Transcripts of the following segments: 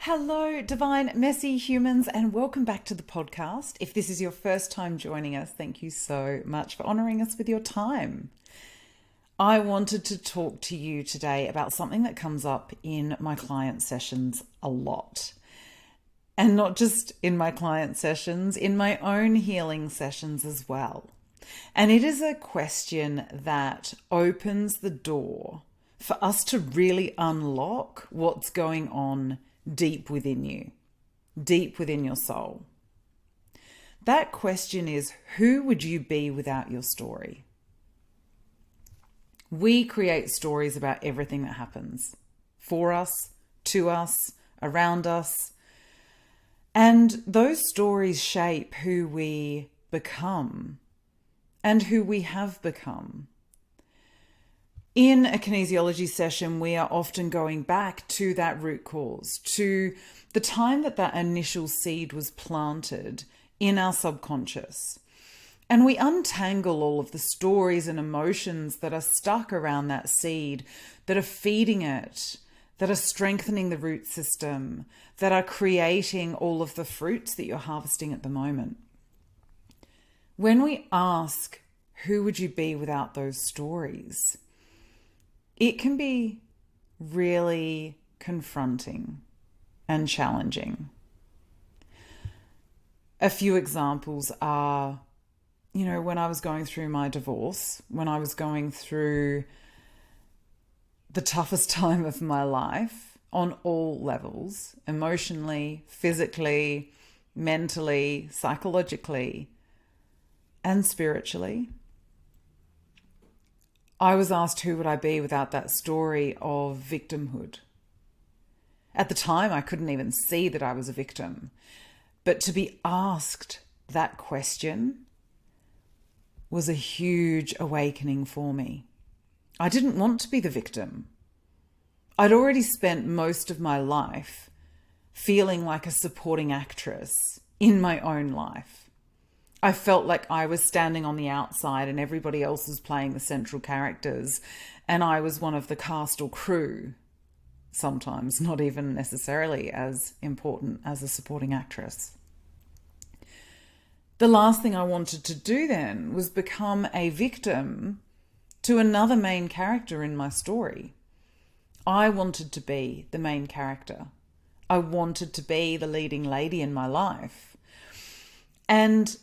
Hello, divine, messy humans, and welcome back to the podcast. If this is your first time joining us, thank you so much for honoring us with your time. I wanted to talk to you today about something that comes up in my client sessions a lot. And not just in my client sessions, in my own healing sessions as well. And it is a question that opens the door for us to really unlock what's going on deep within you, deep within your soul. That question is, who would you be without your story? We create stories about everything that happens for us, to us, around us. And those stories shape who we become and who we have become. In a kinesiology session, we are often going back to that root cause, to the time that initial seed was planted in our subconscious. And we untangle all of the stories and emotions that are stuck around that seed, that are feeding it, that are strengthening the root system, that are creating all of the fruits that you're harvesting at the moment. When we ask, who would you be without those stories? It can be really confronting and challenging. A few examples are, when I was going through my divorce, when I was going through the toughest time of my life on all levels, emotionally, physically, mentally, psychologically, and spiritually, I was asked who would I be without that story of victimhood. At the time, I couldn't even see that I was a victim. But to be asked that question was a huge awakening for me. I didn't want to be the victim. I'd already spent most of my life feeling like a supporting actress in my own life. I felt like I was standing on the outside and everybody else was playing the central characters, and I was one of the cast or crew, sometimes not even necessarily as important as a supporting actress. The last thing I wanted to do then was become a victim to another main character in my story. I wanted to be the main character. I wanted to be the leading lady in my life. And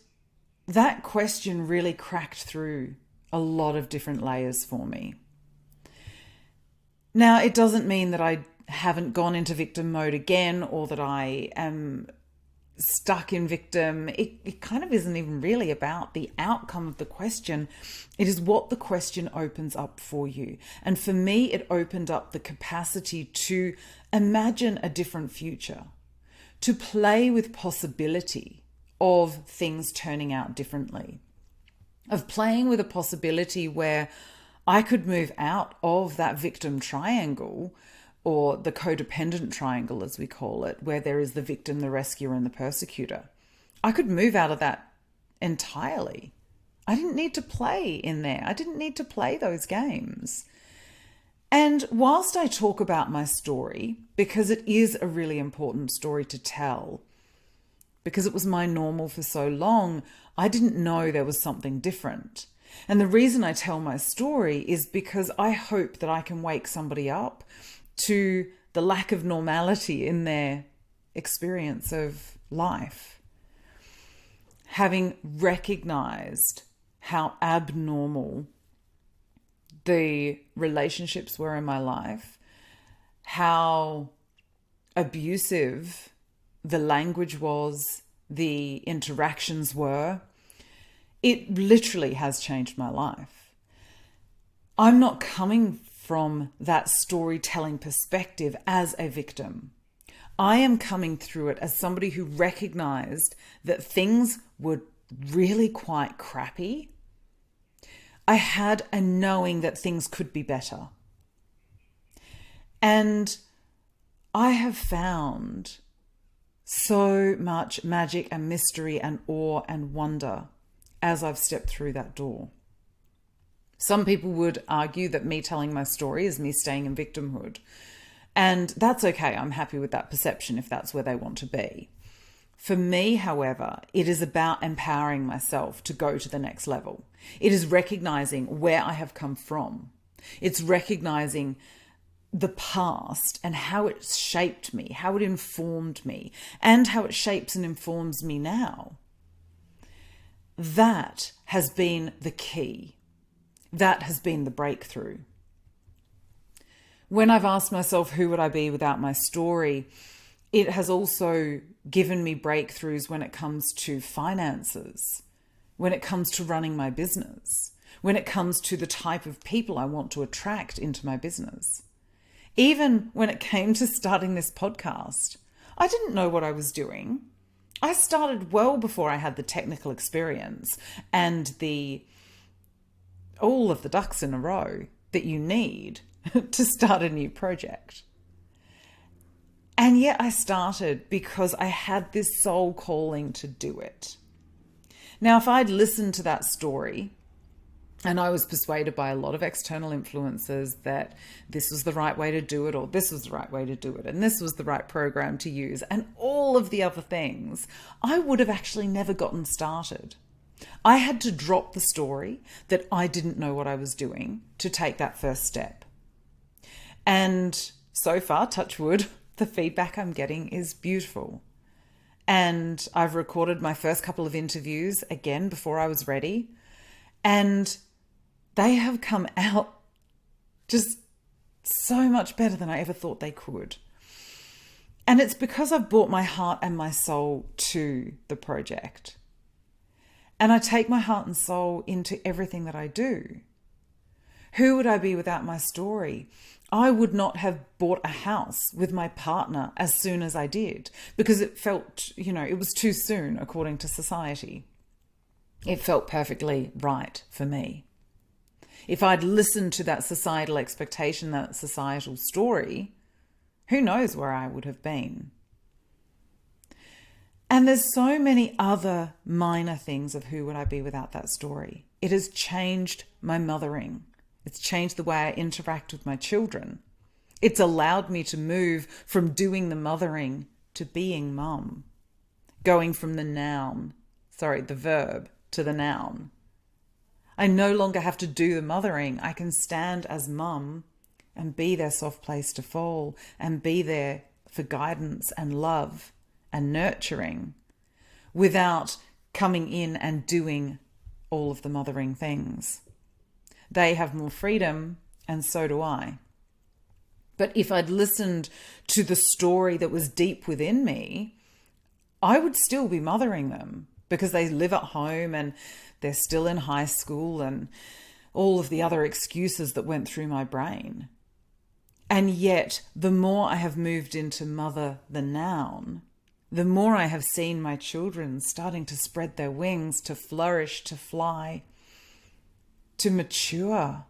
that question really cracked through a lot of different layers for me. Now, it doesn't mean that I haven't gone into victim mode again or that I am stuck in victim. It kind of isn't even really about the outcome of the question. It is what the question opens up for you. And for me, it opened up the capacity to imagine a different future, to play with possibility of things turning out differently, of playing with a possibility where I could move out of that victim triangle, or the codependent triangle as we call it, where there is the victim, the rescuer, and the persecutor. I could move out of that entirely. I didn't need to play in there. I didn't need to play those games. And whilst I talk about my story, because it is a really important story to tell, because it was my normal for so long, I didn't know there was something different. And the reason I tell my story is because I hope that I can wake somebody up to the lack of normality in their experience of life. Having recognized how abnormal the relationships were in my life, how abusive the language was, the interactions were, it literally has changed my life. I'm not coming from that storytelling perspective as a victim. I am coming through it as somebody who recognized that things were really quite crappy. I had a knowing that things could be better. And I have found so much magic and mystery and awe and wonder as I've stepped through that door. Some people would argue that me telling my story is me staying in victimhood. And that's okay. I'm happy with that perception if that's where they want to be. For me, however, it is about empowering myself to go to the next level. It is recognizing where I have come from. It's recognizing the past and how it shaped me, how it informed me, and how it shapes and informs me now. That has been the key. That has been the breakthrough. When I've asked myself, who would I be without my story? It has also given me breakthroughs when it comes to finances, when it comes to running my business, when it comes to the type of people I want to attract into my business. Even when it came to starting this podcast, I didn't know what I was doing. I started well before I had the technical experience and all of the ducks in a row that you need to start a new project. And yet I started because I had this soul calling to do it. Now, if I'd listened to that story, and I was persuaded by a lot of external influences that this was the right way to do it, or this was the right way to do it, and this was the right program to use, and all of the other things, I would have actually never gotten started. I had to drop the story that I didn't know what I was doing to take that first step. And so far, touch wood, the feedback I'm getting is beautiful. And I've recorded my first couple of interviews again before I was ready. And they have come out just so much better than I ever thought they could. And it's because I've brought my heart and my soul to the project. And I take my heart and soul into everything that I do. Who would I be without my story? I would not have bought a house with my partner as soon as I did because it felt, it was too soon according to society. It felt perfectly right for me. If I'd listened to that societal expectation, that societal story, who knows where I would have been. And there's so many other minor things of who would I be without that story. It has changed my mothering. It's changed the way I interact with my children. It's allowed me to move from doing the mothering to being mum, going from the verb to the noun. I no longer have to do the mothering. I can stand as mum and be their soft place to fall and be there for guidance and love and nurturing without coming in and doing all of the mothering things. They have more freedom and so do I. But if I'd listened to the story that was deep within me, I would still be mothering them because they live at home and they're still in high school and all of the other excuses that went through my brain. And yet, the more I have moved into mother the noun, the more I have seen my children starting to spread their wings, to flourish, to fly, to mature.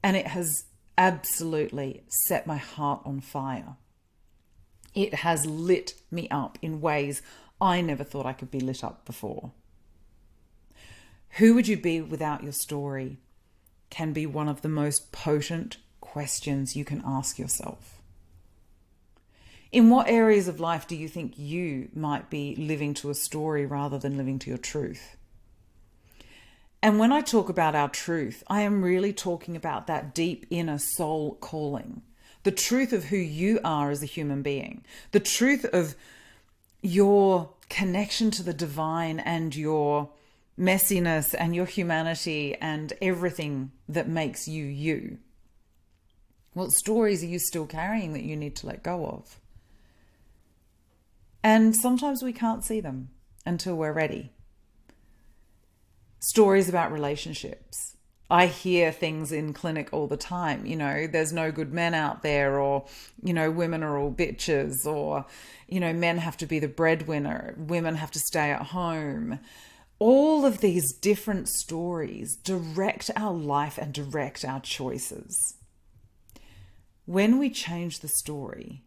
And it has absolutely set my heart on fire. It has lit me up in ways I never thought I could be lit up before. Who would you be without your story can be one of the most potent questions you can ask yourself. In what areas of life do you think you might be living to a story rather than living to your truth? And when I talk about our truth, I am really talking about that deep inner soul calling, the truth of who you are as a human being, the truth of your connection to the divine and your messiness and your humanity and everything that makes you you. What stories are you still carrying that you need to let go of? And sometimes we can't see them until we're ready. Stories about relationships. I hear things in clinic all the time, there's no good men out there, or, women are all bitches, or, men have to be the breadwinner, women have to stay at home. All of these different stories direct our life and direct our choices. When we change the story,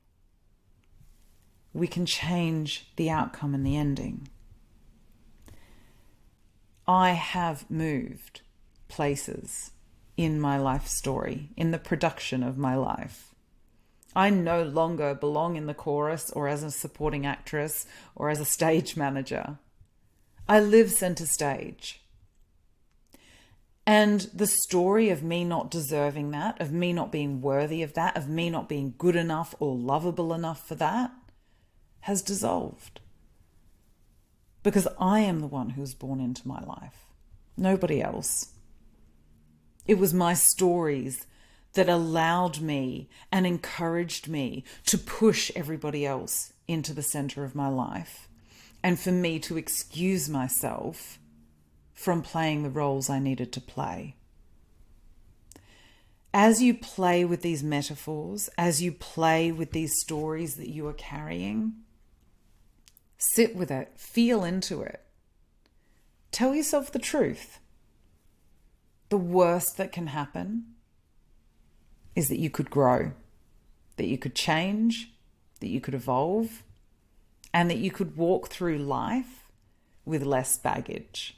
we can change the outcome and the ending. I have moved places in my life story, in the production of my life. I no longer belong in the chorus or as a supporting actress or as a stage manager. I live center stage. And the story of me not deserving that, of me not being worthy of that, of me not being good enough or lovable enough for that, has dissolved. Because I am the one who was born into my life, nobody else. It was my stories that allowed me and encouraged me to push everybody else into the center of my life, and for me to excuse myself from playing the roles I needed to play. As you play with these metaphors, as you play with these stories that you are carrying, sit with it, feel into it. Tell yourself the truth. The worst that can happen is that you could grow, that you could change, that you could evolve, and that you could walk through life with less baggage.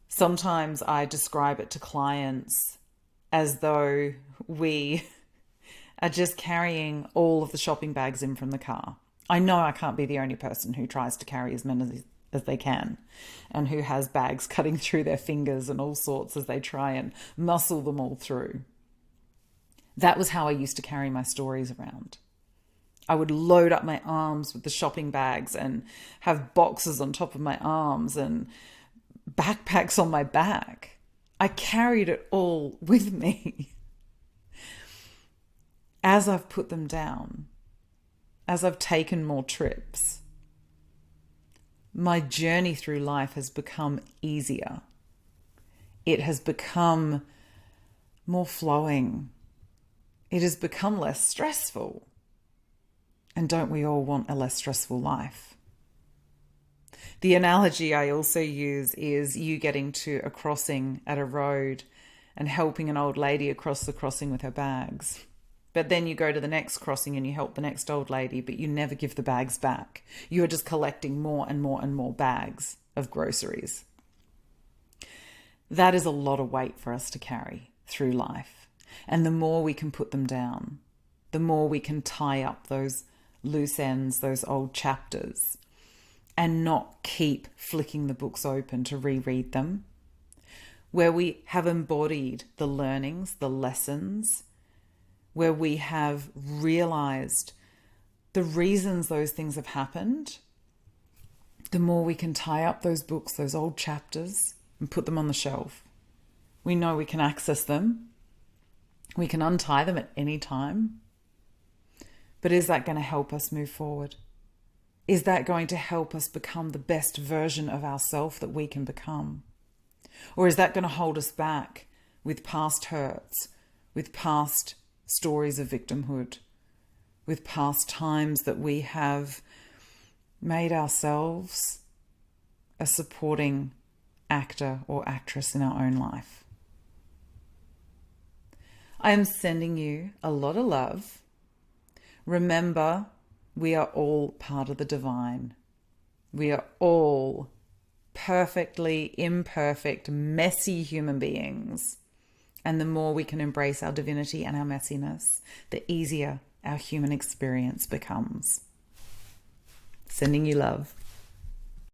Sometimes I describe it to clients as though we are just carrying all of the shopping bags in from the car. I know I can't be the only person who tries to carry as many as they can and who has bags cutting through their fingers and all sorts as they try and muscle them all through. That was how I used to carry my stories around. I would load up my arms with the shopping bags and have boxes on top of my arms and backpacks on my back. I carried it all with me. As I've put them down, as I've taken more trips, my journey through life has become easier. It has become more flowing. It has become less stressful. And don't we all want a less stressful life? The analogy I also use is you getting to a crossing at a road and helping an old lady across the crossing with her bags. But then you go to the next crossing and you help the next old lady, but you never give the bags back. You are just collecting more and more and more bags of groceries. That is a lot of weight for us to carry through life. And the more we can put them down, the more we can tie up those loose ends, those old chapters, and not keep flicking the books open to reread them, where we have embodied the learnings, the lessons, where we have realized the reasons those things have happened, the more we can tie up those books, those old chapters, and put them on the shelf. We know we can access them. We can untie them at any time. But is that going to help us move forward? Is that going to help us become the best version of ourselves that we can become? Or is that going to hold us back with past hurts, with past stories of victimhood, with past times that we have made ourselves a supporting actor or actress in our own life? I am sending you a lot of love. Remember, we are all part of the divine. We are all perfectly imperfect, messy human beings. And the more we can embrace our divinity and our messiness, the easier our human experience becomes. Sending you love.